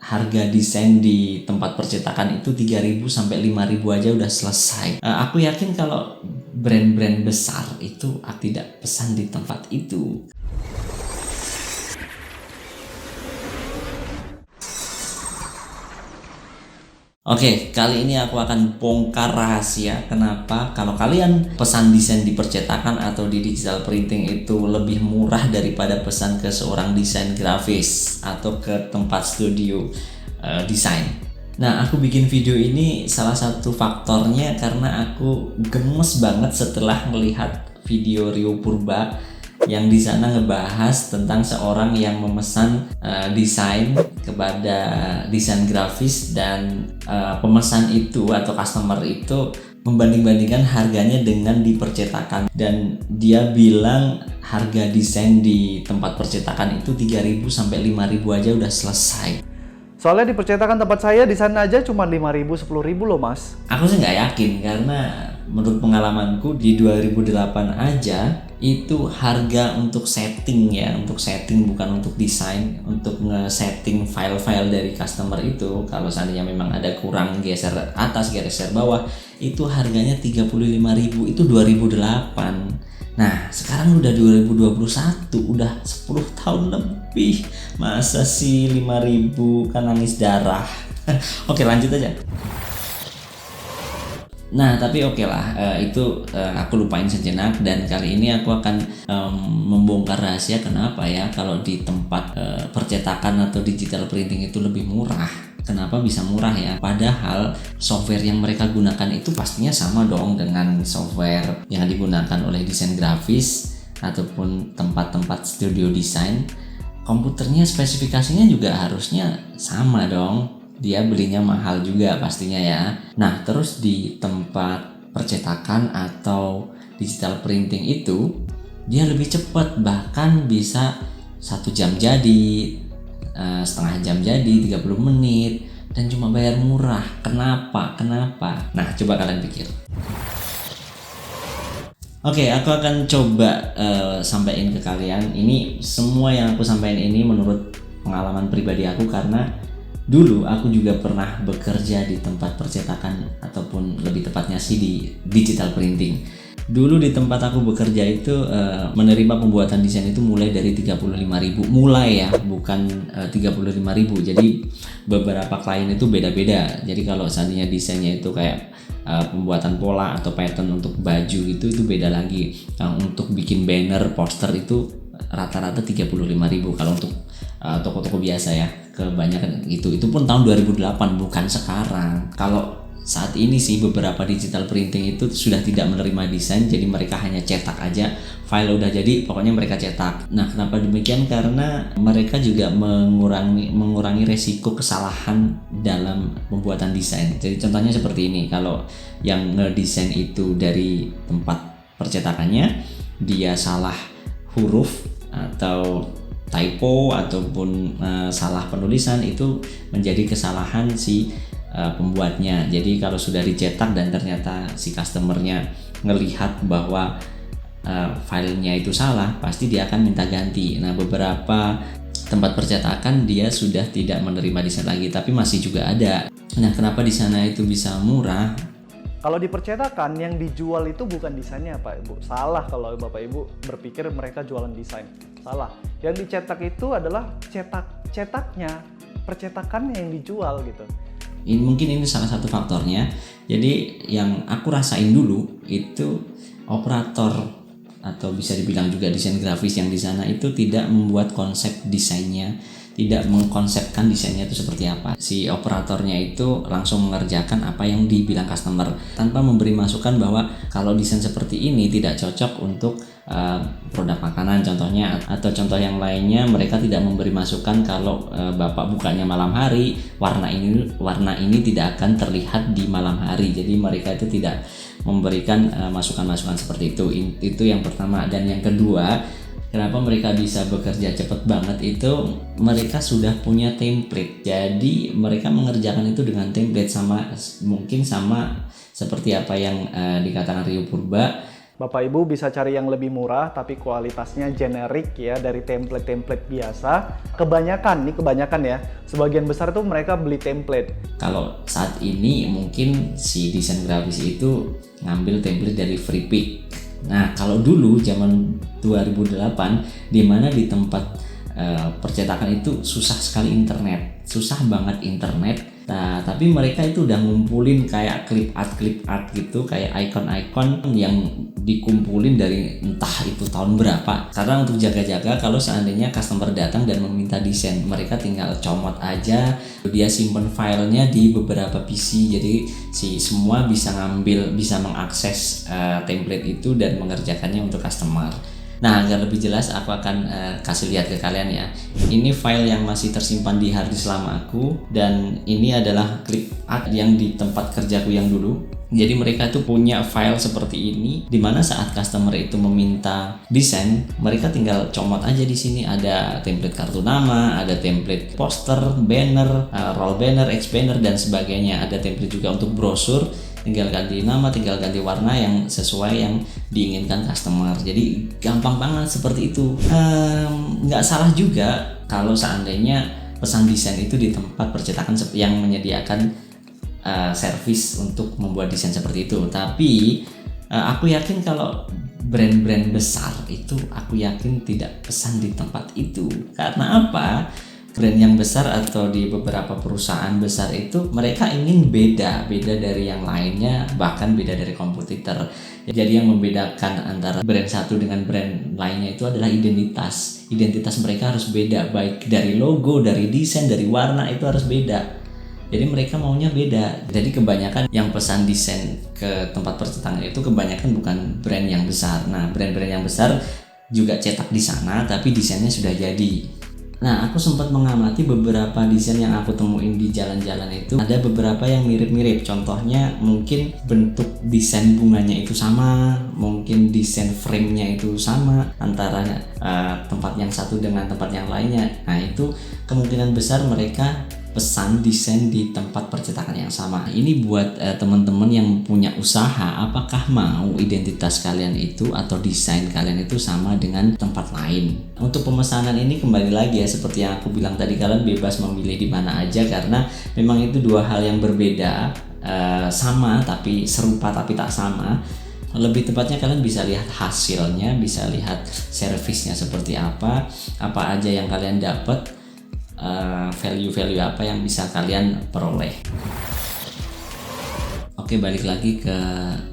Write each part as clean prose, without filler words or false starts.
harga desain di tempat percetakan itu 3.000 sampai 5.000 aja udah selesai. Aku yakin kalau brand-brand besar itu tidak pesan di tempat itu. Oke, kali ini aku akan bongkar rahasia kenapa kalau kalian pesan desain di percetakan atau di digital printing itu lebih murah daripada pesan ke seorang desain grafis atau ke tempat studio desain. Nah, aku bikin video ini salah satu faktornya karena aku gemes banget setelah melihat video Rio Purba yang di sana ngebahas tentang seorang yang memesan desain kepada desain grafis dan pemesan itu atau customer itu membanding-bandingkan harganya dengan di percetakan, dan dia bilang harga desain di tempat percetakan itu 3.000 sampai 5.000 aja udah selesai. Soalnya di percetakan tempat saya di sana aja cuma 5.000, 10.000 loh mas. Aku sih nggak yakin karena menurut pengalamanku di 2008 aja itu harga untuk setting ya, untuk setting bukan untuk desain, untuk nge-setting file-file dari customer itu kalau seandainya memang ada kurang geser atas geser bawah itu harganya 35.000, itu 2008. Nah, sekarang udah 2021, udah 10 tahun lebih. Masa sih 5.000 kan nangis darah. Oke, lanjut aja. Nah, tapi oke lah, itu aku lupain sejenak, dan kali ini aku akan membongkar rahasia kenapa ya kalau di tempat percetakan atau digital printing itu lebih murah. Kenapa bisa murah ya? Padahal software yang mereka gunakan itu pastinya sama dong dengan software yang digunakan oleh desain grafis ataupun tempat-tempat studio desain. Komputernya spesifikasinya juga harusnya sama dong. Dia belinya mahal juga pastinya ya. Nah, terus di tempat percetakan atau digital printing itu dia lebih cepat, bahkan bisa 1 jam jadi, setengah jam jadi, 30 menit, dan cuma bayar murah. Kenapa? Nah, coba kalian pikir. Oke, aku akan coba sampaikan ke kalian. Ini semua yang aku sampaikan ini menurut pengalaman pribadi aku, karena dulu aku juga pernah bekerja di tempat percetakan ataupun lebih tepatnya sih di digital printing. Dulu di tempat aku bekerja itu menerima pembuatan desain itu mulai dari 35.000, mulai ya, bukan 35.000. Jadi beberapa klien itu beda-beda. Jadi kalau seandainya desainnya itu kayak pembuatan pola atau pattern untuk baju gitu, itu beda lagi. Untuk bikin banner, poster itu rata-rata 35.000 kalau untuk toko-toko biasa ya. Kebanyakan itu pun tahun 2008, bukan sekarang. Kalau saat ini sih beberapa digital printing itu sudah tidak menerima desain, jadi mereka hanya cetak aja, file udah jadi pokoknya mereka cetak. Nah, kenapa demikian? Karena mereka juga mengurangi resiko kesalahan dalam pembuatan desain. Jadi contohnya seperti ini, kalau yang ngedesain itu dari tempat percetakannya dia salah huruf atau typo ataupun salah penulisan, itu menjadi kesalahan si pembuatnya. Jadi kalau sudah dicetak dan ternyata si customernya ngelihat bahwa filenya itu salah, pasti dia akan minta ganti. Nah, beberapa tempat percetakan dia sudah tidak menerima desain lagi, tapi masih juga ada. Nah, kenapa di sana itu bisa murah? Kalau di percetakan yang dijual itu bukan desainnya Pak Ibu. Salah kalau Bapak Ibu berpikir mereka jualan desain. Salah. Yang dicetak itu adalah cetaknya, percetakannya yang dijual gitu. Mungkin ini salah satu faktornya. Jadi yang aku rasain dulu itu operator atau bisa dibilang juga desain grafis yang di sana itu tidak membuat konsep desainnya, tidak mengkonsepkan desainnya itu seperti apa. Si operatornya itu langsung mengerjakan apa yang dibilang customer tanpa memberi masukan bahwa kalau desain seperti ini tidak cocok untuk produk makanan contohnya, atau contoh yang lainnya mereka tidak memberi masukan kalau bapak bukanya malam hari, warna ini tidak akan terlihat di malam hari. Jadi mereka itu tidak memberikan masukan-masukan seperti itu. Itu yang pertama. Dan yang kedua, kenapa mereka bisa bekerja cepat banget itu mereka sudah punya template. Jadi mereka mengerjakan itu dengan template, mungkin sama seperti apa yang dikatakan Rio Purba. Bapak Ibu bisa cari yang lebih murah tapi kualitasnya generik ya, dari template-template biasa. Kebanyakan ya, sebagian besar tuh mereka beli template. Kalau saat ini mungkin si desain grafis itu ngambil template dari Freepik. Nah, kalau dulu zaman 2008 di mana di tempat percetakan itu susah sekali internet, susah banget internet. Nah, tapi mereka itu udah ngumpulin kayak clip art gitu, kayak icon-icon yang dikumpulin dari entah itu tahun berapa. Karena untuk jaga-jaga kalau seandainya customer datang dan meminta desain, mereka tinggal comot aja, dia simpen filenya di beberapa PC. Jadi si semua bisa mengakses template itu dan mengerjakannya untuk customer. Nah, agar lebih jelas aku akan kasih lihat ke kalian ya. Ini file yang masih tersimpan di harddisk lama aku, dan ini adalah clip art yang di tempat kerjaku yang dulu. Jadi mereka tuh punya file seperti ini, dimana saat customer itu meminta desain, mereka tinggal comot aja di sini. Ada template kartu nama, ada template poster, banner, roll banner, X banner dan sebagainya. Ada template juga untuk brosur. Tinggal ganti nama, tinggal ganti warna yang sesuai yang diinginkan customer. Jadi gampang banget seperti itu. Nggak salah juga kalau seandainya pesan desain itu di tempat percetakan yang menyediakan servis untuk membuat desain seperti itu. Tapi aku yakin kalau brand-brand besar itu, aku yakin tidak pesan di tempat itu. Karena apa? Brand yang besar atau di beberapa perusahaan besar itu mereka ingin beda dari yang lainnya, bahkan beda dari kompetitor. Jadi yang membedakan antara brand satu dengan brand lainnya itu adalah identitas mereka harus beda, baik dari logo, dari desain, dari warna, itu harus beda. Jadi mereka maunya beda. Jadi kebanyakan yang pesan desain ke tempat percetakan itu kebanyakan bukan brand yang besar. Nah, brand-brand yang besar juga cetak di sana tapi desainnya sudah jadi. Nah, aku sempat mengamati beberapa desain yang aku temuin di jalan-jalan itu. Ada beberapa yang mirip-mirip. Contohnya mungkin bentuk desain bunganya itu sama, mungkin desain frame-nya itu sama antara tempat yang satu dengan tempat yang lainnya. Nah, itu kemungkinan besar mereka pesan desain di tempat percetakan yang sama. Ini buat teman-teman yang punya usaha, apakah mau identitas kalian itu atau desain kalian itu sama dengan tempat lain? Untuk pemesanan ini kembali lagi ya, seperti yang aku bilang tadi, kalian bebas memilih di mana aja karena memang itu dua hal yang berbeda, sama tapi serupa tapi tak sama. Lebih tepatnya kalian bisa lihat hasilnya, bisa lihat servisnya seperti apa aja yang kalian dapat, value apa yang bisa kalian peroleh. Oke, balik lagi ke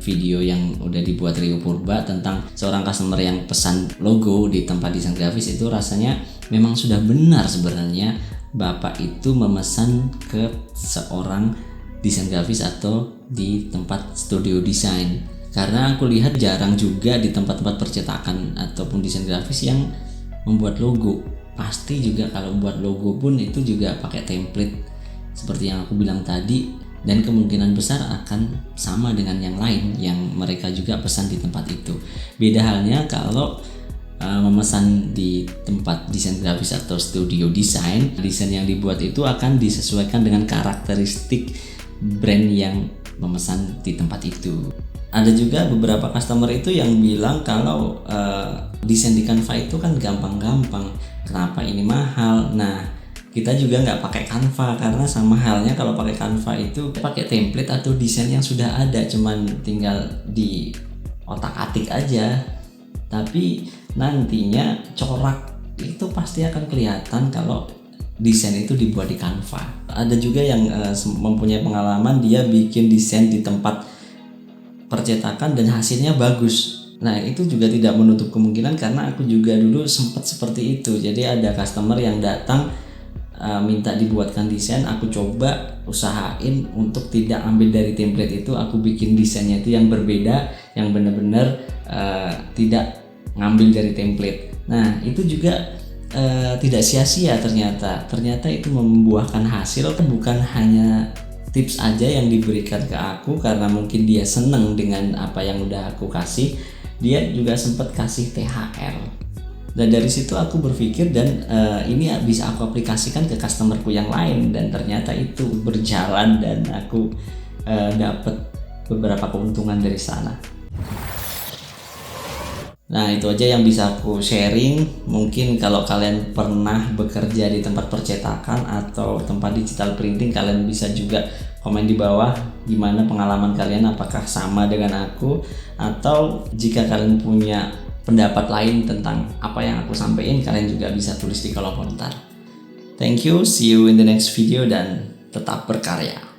video yang udah dibuat Rio Purba tentang seorang customer yang pesan logo di tempat desain grafis. Itu rasanya memang sudah benar sebenarnya Bapak itu memesan ke seorang desain grafis atau di tempat studio desain. Karena aku lihat jarang juga di tempat-tempat percetakan ataupun desain grafis yang membuat logo. Pasti juga kalau buat logo pun itu juga pakai template seperti yang aku bilang tadi, dan kemungkinan besar akan sama dengan yang lain yang mereka juga pesan di tempat itu. Beda halnya kalau memesan di tempat desain grafis atau studio desain, desain yang dibuat itu akan disesuaikan dengan karakteristik brand yang memesan di tempat itu. Ada juga beberapa customer itu yang bilang kalau desain di Canva itu kan gampang-gampang, kenapa ini mahal? Nah, kita juga nggak pakai Canva karena sama halnya kalau pakai Canva itu pakai template atau desain yang sudah ada, cuman tinggal di otak-atik aja. Tapi nantinya corak itu pasti akan kelihatan kalau desain itu dibuat di Canva. Ada juga yang mempunyai pengalaman, dia bikin desain di tempat percetakan dan hasilnya bagus. Nah, itu juga tidak menutup kemungkinan karena aku juga dulu sempat seperti itu. Jadi ada customer yang datang minta dibuatkan desain, aku coba usahain untuk tidak ambil dari template itu, aku bikin desainnya itu yang berbeda, yang benar-benar tidak ngambil dari template. Nah, itu juga tidak sia-sia ternyata itu membuahkan hasil. Bukan hanya tips aja yang diberikan ke aku karena mungkin dia seneng dengan apa yang udah aku kasih, dia juga sempat kasih THR. Dan dari situ aku berpikir dan ini bisa aku aplikasikan ke customerku yang lain, dan ternyata itu berjalan dan aku dapat beberapa keuntungan dari sana. Nah, itu aja yang bisa aku sharing. Mungkin kalau kalian pernah bekerja di tempat percetakan atau tempat digital printing, kalian bisa juga komen di bawah gimana pengalaman kalian, apakah sama dengan aku, atau jika kalian punya pendapat lain tentang apa yang aku sampaikan, kalian juga bisa tulis di kolom komentar. Thank you, see you in the next video, dan tetap berkarya.